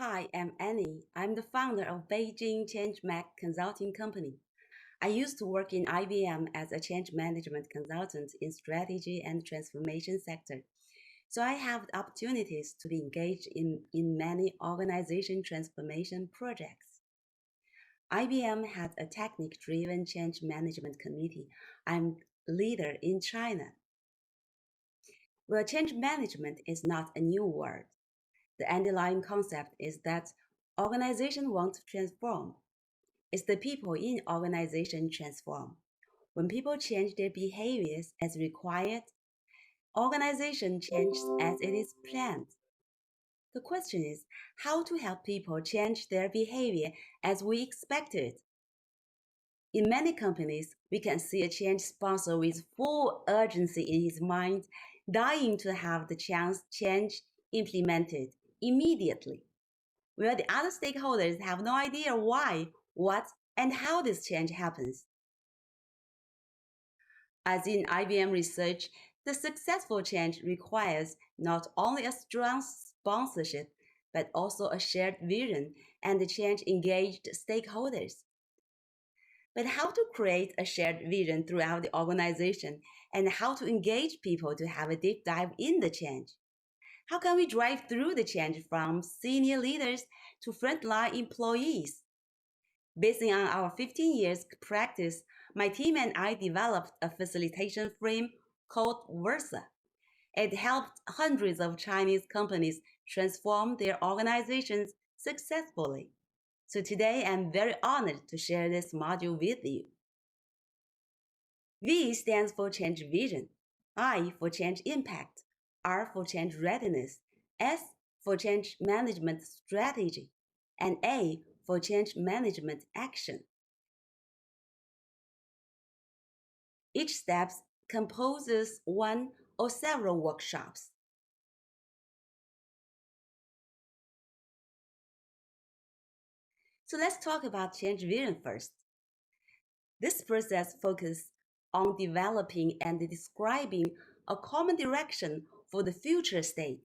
Hi, I'm Annie. I'm the founder of Beijing ChangeMac Consulting Company. I used to work in IBM as a change management consultant in strategy and transformation sector. So I have the opportunities to be engaged in many organization transformation projects. IBM has a technique-driven change management committee. I'm leader in China. Well, change management is not a new word. The underlying concept is that organizations want to transform. It's the people in organization transform. When people change their behaviors as required, organization changes as it is planned. The question is how to help people change their behavior as we expected. In many companies, we can see a change sponsor with full urgency in his mind, dying to have the change implemented immediately, where the other stakeholders have no idea why, what, and how this change happens. As in IBM research, the successful change requires not only a strong sponsorship, but also a shared vision and the change engaged stakeholders. But how to create a shared vision throughout the organization and how to engage people to have a deep dive in the change? How can we drive through the change from senior leaders to frontline employees? Based on our 15 years practice, my team and I developed a facilitation frame called VIRSA. It helped hundreds of Chinese companies transform their organizations successfully. So today I'm very honored to share this module with you. V stands for change vision, I for change impact, R for change readiness, S for change management strategy, and A for change management action. Each step composes one or several workshops. So let's talk about change vision first. This process focuses on developing and describing a common direction for the future state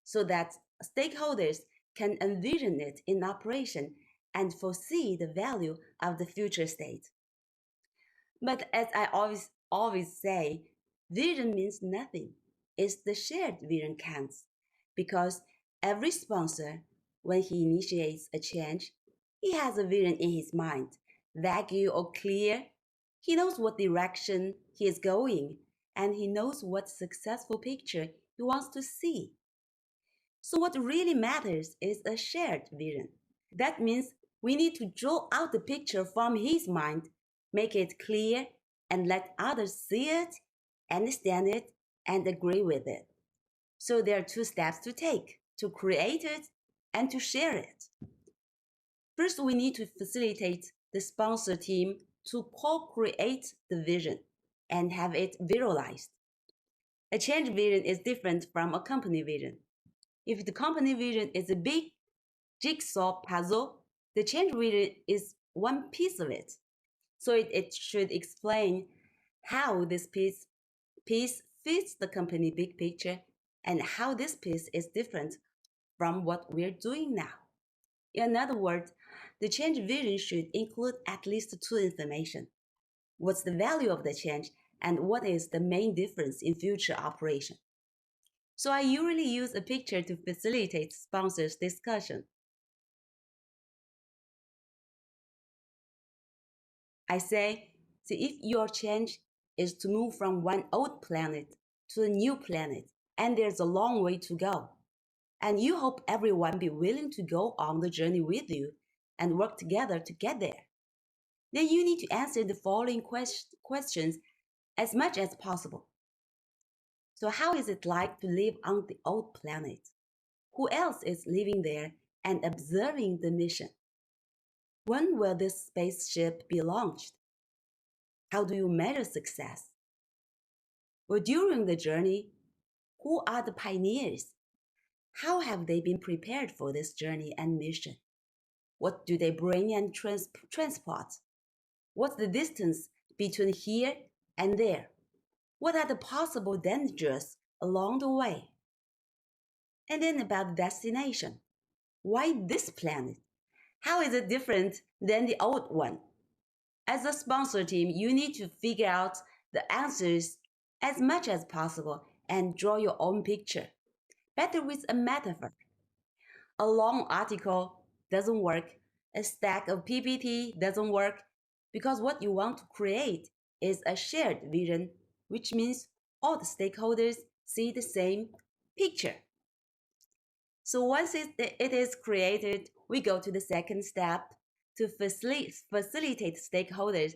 so that stakeholders can envision it in operation and foresee the value of the future state. But as I always say, vision means nothing. It's the shared vision counts. Because every sponsor, when he initiates a change, he has a vision in his mind, vague or clear. He knows what direction he is going, and he knows what successful picture he wants to see. So what really matters is a shared vision. That means we need to draw out the picture from his mind, make it clear, and let others see it, understand it, and agree with it. So there are two steps to take, to create it and to share it. First, we need to facilitate the sponsor team to co-create the vision and have it visualized. A change vision is different from a company vision. If the company vision is a big jigsaw puzzle, the change vision is one piece of it. So it should explain how this piece fits the company big picture and how this piece is different from what we're doing now. In other words, the change vision should include at least two information. What's the value of the change and what is the main difference in future operation? So I usually use a picture to facilitate sponsors' discussion. I say, see, if your change is to move from one old planet to a new planet, and there's a long way to go, and you hope everyone be willing to go on the journey with you and work together to get there, then you need to answer the following questions as much as possible. So how is it like to live on the old planet? Who else is living there and observing the mission? When will this spaceship be launched? How do you measure success? Well, during the journey, who are the pioneers? How have they been prepared for this journey and mission? What do they bring and transport? What's the distance between here and there? What are the possible dangers along the way? And then about the destination. Why this planet? How is it different than the old one? As a sponsor team, you need to figure out the answers as much as possible and draw your own picture. Better with a metaphor. A long article doesn't work. A stack of PPT doesn't work because what you want to create is a shared vision, which means all the stakeholders see the same picture. So once it is created, we go to the second step to facilitate stakeholders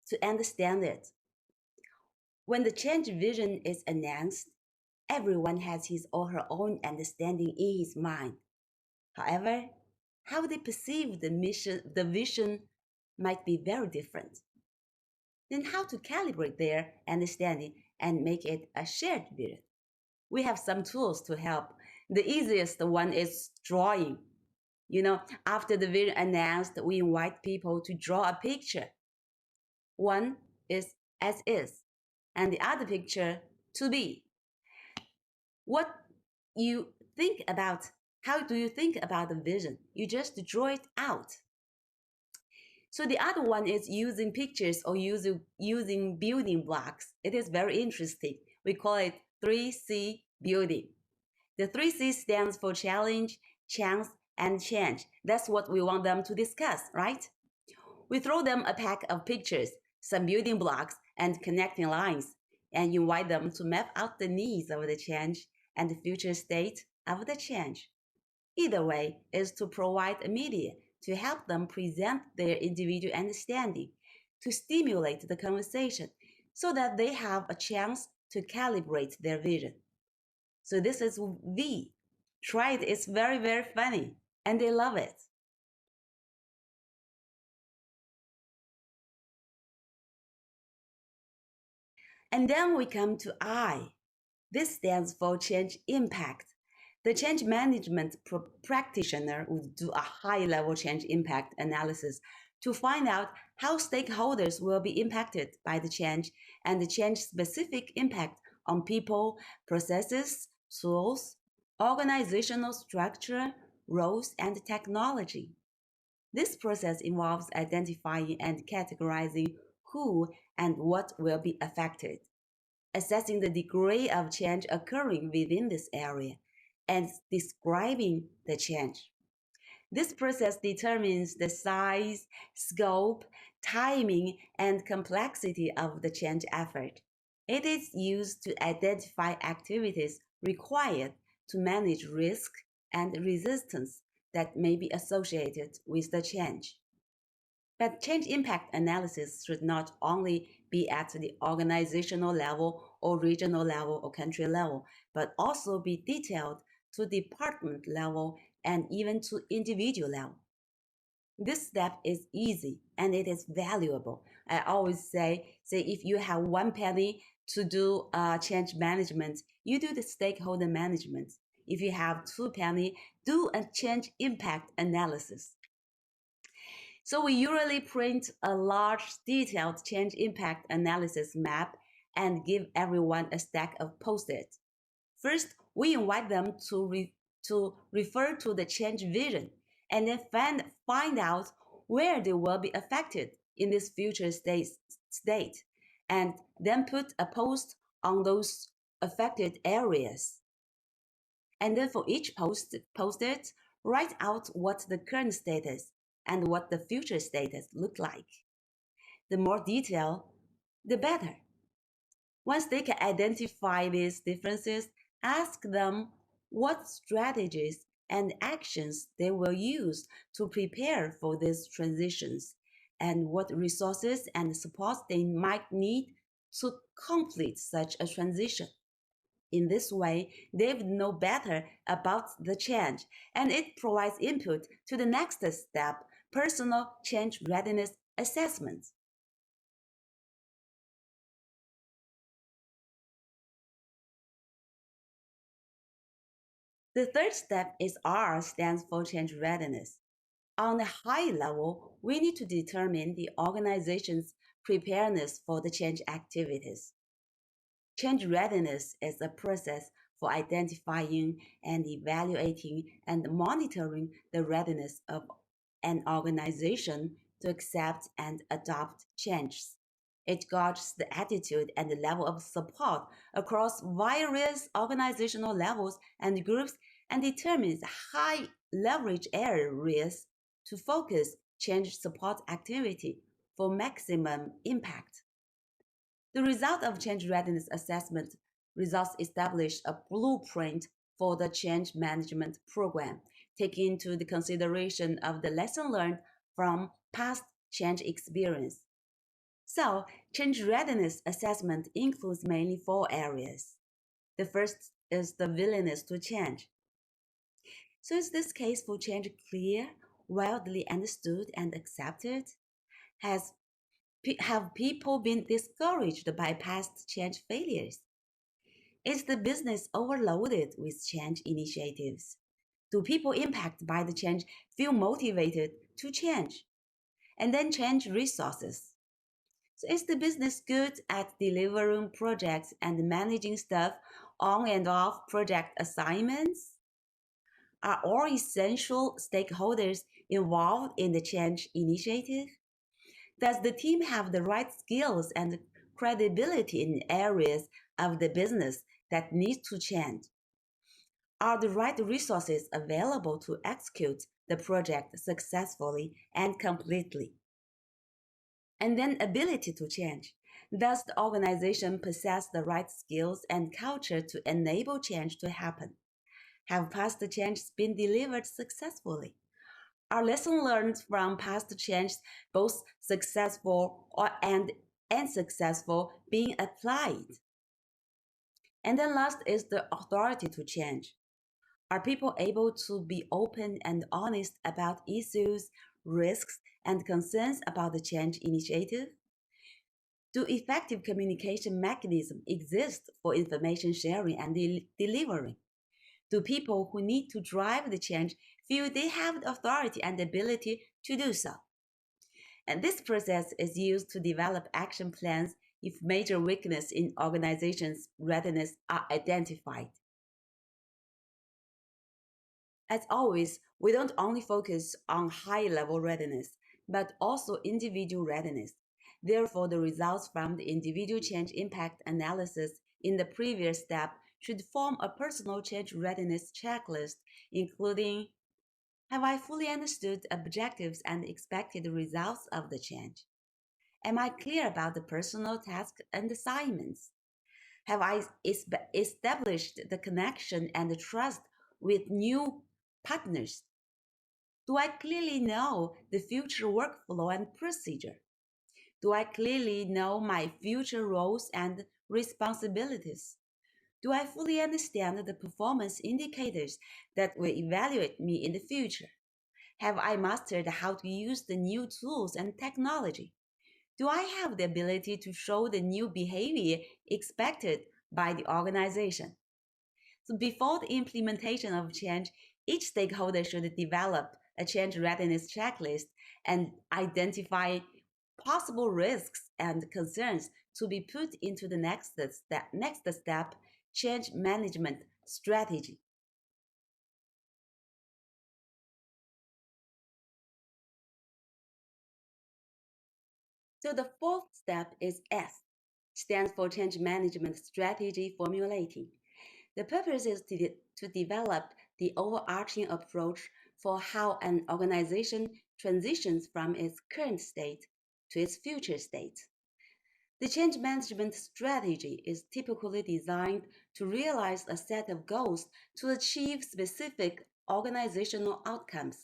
to understand it. When the change vision is announced, everyone has his or her own understanding in his mind. However, how they perceive the vision might be very different. Then how to calibrate their understanding and make it a shared vision? We have some tools to help. The easiest one is drawing. After the vision announced, we invite people to draw a picture. One is as is, and the other picture to be. What you think about, how do you think about the vision? You just draw it out. So the other one is using pictures or using building blocks. It is very interesting. We call it 3C building. The 3C stands for challenge, chance, and change. That's what we want them to discuss, right? We throw them a pack of pictures, some building blocks, and connecting lines, and invite them to map out the needs of the change and the future state of the change. Either way is to provide a media to help them present their individual understanding, to stimulate the conversation so that they have a chance to calibrate their vision. So this is V. Try it, it's very, very funny, and they love it. And then we come to I. This stands for change impact. The change management practitioner would do a high-level change impact analysis to find out how stakeholders will be impacted by the change and the change-specific impact on people, processes, tools, organizational structure, roles, and technology. This process involves identifying and categorizing who and what will be affected, assessing the degree of change occurring within this area, and describing the change. This process determines the size, scope, timing, and complexity of the change effort. It is used to identify activities required to manage risk and resistance that may be associated with the change. But change impact analysis should not only be at the organizational level or regional level or country level, but also be detailed to department level and even to individual level. This step is easy and it is valuable. I always say if you have 1 penny to do change management, you do the stakeholder management. If you have 2 penny, do a change impact analysis. So we usually print a large detailed change impact analysis map and give everyone a stack of Post-it. First, we invite them to refer to the change vision and then find out where they will be affected in this future state, and then put a post on those affected areas. And then for each post-it, write out what the current status and what the future status look like. The more detail, the better. Once they can identify these differences, ask them what strategies and actions they will use to prepare for these transitions and what resources and support they might need to complete such a transition. In this way, they would know better about the change, and it provides input to the next step, personal change readiness assessment. The third step is R, stands for change readiness. On a high level, we need to determine the organization's preparedness for the change activities. Change readiness is a process for identifying and evaluating and monitoring the readiness of an organization to accept and adopt changes. It gauges the attitude and the level of support across various organizational levels and groups and determines high leverage areas to focus change support activity for maximum impact. The result of change readiness assessment results establish a blueprint for the change management program, taking into the consideration of the lesson learned from past change experience. So, change readiness assessment includes mainly four areas. The first is the willingness to change. So, is this case for change clear, widely understood, and accepted? Has have people been discouraged by past change failures? Is the business overloaded with change initiatives? Do people impacted by the change feel motivated to change? And then change resources. So is the business good at delivering projects and managing staff on and off project assignments? Are all essential stakeholders involved in the change initiative? Does the team have the right skills and credibility in areas of the business that need to change? Are the right resources available to execute the project successfully and completely? And then ability to change. Does the organization possess the right skills and culture to enable change to happen? Have past changes been delivered successfully? Are lessons learned from past changes both successful and unsuccessful being applied? And then last is the authority to change. Are people able to be open and honest about issues, risks, and concerns about the change initiative? Do effective communication mechanisms exist for information sharing and delivery? Do people who need to drive the change feel they have the authority and ability to do so? And this process is used to develop action plans if major weaknesses in organizations' readiness are identified. As always, we don't only focus on high-level readiness, but also individual readiness. Therefore, the results from the individual change impact analysis in the previous step should form a personal change readiness checklist, including: have I fully understood the objectives and expected results of the change? Am I clear about the personal tasks and assignments? Have I established the connection and the trust with new partners? Do I clearly know the future workflow and procedure? Do I clearly know my future roles and responsibilities? Do I fully understand the performance indicators that will evaluate me in the future? Have I mastered how to use the new tools and technology? Do I have the ability to show the new behavior expected by the organization? So before the implementation of change, each stakeholder should develop a change readiness checklist and identify possible risks and concerns to be put into the next step change management strategy. So the fourth step is S, stands for change management strategy formulating. The purpose is to develop the overarching approach for how an organization transitions from its current state to its future state. The change management strategy is typically designed to realize a set of goals to achieve specific organizational outcomes.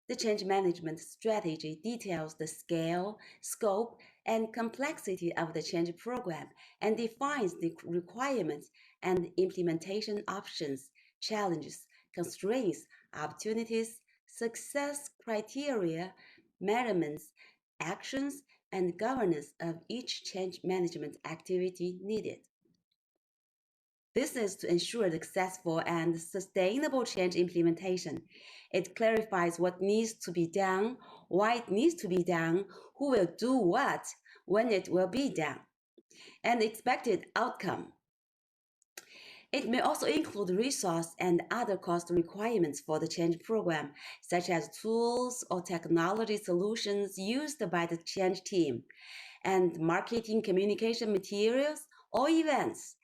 The change management strategy details the scale, scope, and complexity of the change program and defines the requirements and implementation options, challenges, constraints, opportunities, success criteria, measurements, actions, and governance of each change management activity needed. This is to ensure successful and sustainable change implementation. It clarifies what needs to be done, why it needs to be done, who will do what, when it will be done, and the expected outcome. It may also include resource and other cost requirements for the change program, such as tools or technology solutions used by the change team, and marketing communication materials or events.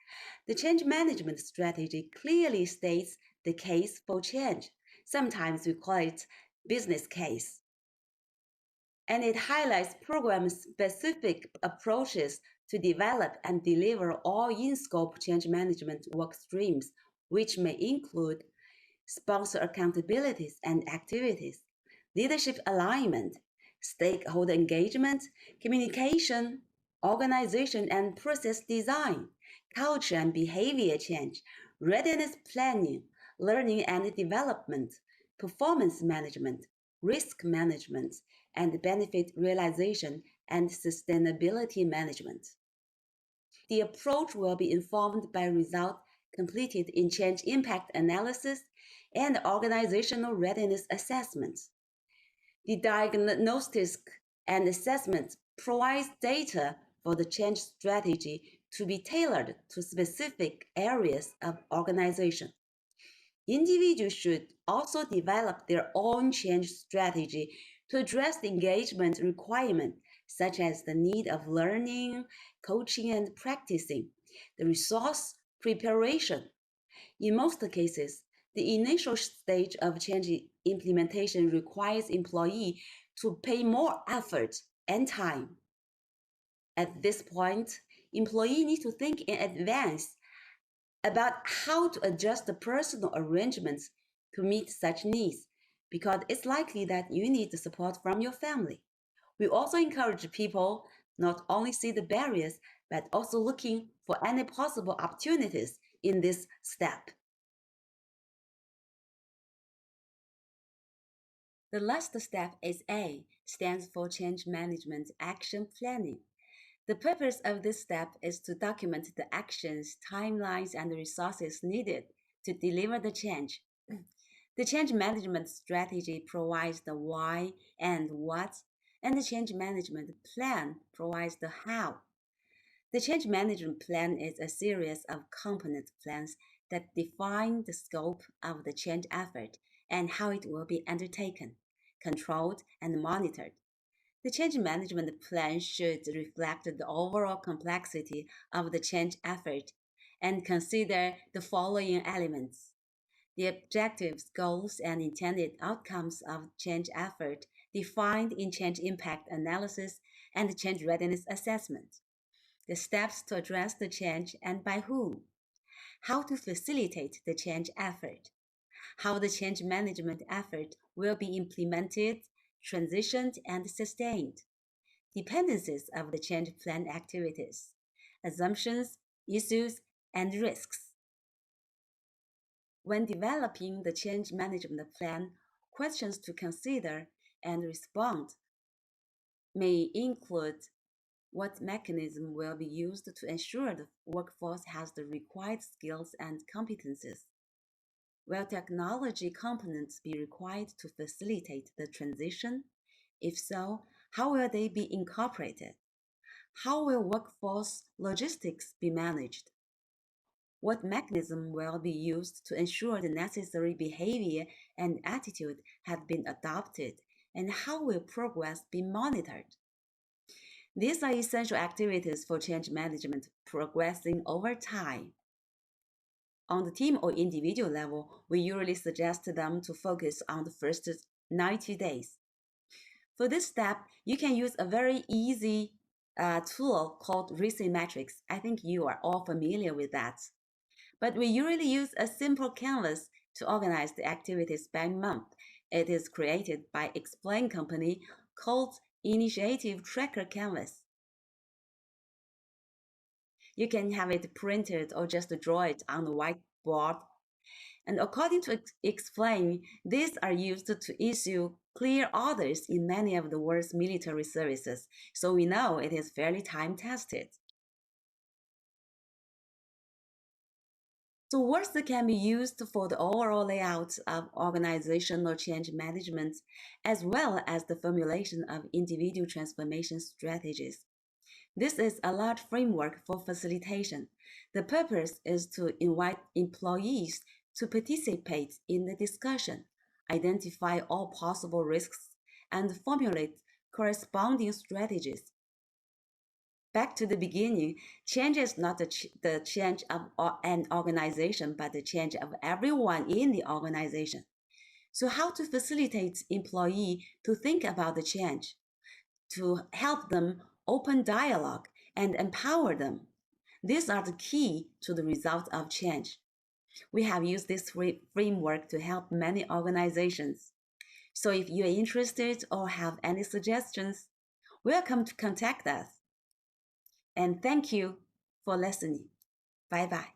The change management strategy clearly states the case for change. Sometimes we call it business case. And it highlights program-specific approaches to develop and deliver all in-scope change management work streams, which may include sponsor accountabilities and activities, leadership alignment, stakeholder engagement, communication, organization and process design, culture and behavior change, readiness planning, learning and development, performance management, risk management, and benefit realization and sustainability management. The approach will be informed by results completed in change impact analysis and organizational readiness assessments. The diagnostics and assessment provides data for the change strategy to be tailored to specific areas of organization. Individuals should also develop their own change strategy to address the engagement requirement, such as the need of learning, coaching, and practicing, the resource preparation. In most cases, the initial stage of change implementation requires employee to pay more effort and time. At this point, employee need to think in advance about how to adjust the personal arrangements to meet such needs, because it's likely that you need the support from your family. We also encourage people not only see the barriers, but also looking for any possible opportunities in this step. The last step is A, stands for Change Management Action Planning. The purpose of this step is to document the actions, timelines, and resources needed to deliver the change. The change management strategy provides the why and what, and the change management plan provides the how. The change management plan is a series of component plans that define the scope of the change effort and how it will be undertaken, controlled, and monitored. The change management plan should reflect the overall complexity of the change effort and consider the following elements: the objectives, goals, and intended outcomes of change effort defined in change impact analysis and change readiness assessment, the steps to address the change and by whom, how to facilitate the change effort, how the change management effort will be implemented, transitioned, and sustained, dependencies of the change plan activities, assumptions, issues, and risks. When developing the change management plan, questions to consider and respond may include: what mechanism will be used to ensure the workforce has the required skills and competencies? Will technology components be required to facilitate the transition? If so, how will they be incorporated? How will workforce logistics be managed? What mechanism will be used to ensure the necessary behavior and attitude have been adopted? And how will progress be monitored? These are essential activities for change management progressing over time. On the team or individual level, we usually suggest them to focus on the first 90 days. For this step, you can use a very easy tool called VIRSA metrics. I think you are all familiar with that. But we usually use a simple canvas to organize the activities by month. It is created by Explain Company called Initiative Tracker Canvas. You can have it printed or just draw it on the whiteboard. And according to Explain, these are used to issue clear orders in many of the world's military services, so we know it is fairly time-tested. So VIRSA can be used for the overall layout of organizational change management, as well as the formulation of individual transformation strategies. This is a large framework for facilitation. The purpose is to invite employees to participate in the discussion, identify all possible risks, and formulate corresponding strategies. Back to the beginning, change is not the change of an organization, but the change of everyone in the organization. So how to facilitate employee to think about the change, to help them open dialogue and empower them. These are the key to the result of change. We have used this framework to help many organizations. So if you're interested or have any suggestions, welcome to contact us. And thank you for listening. Bye bye.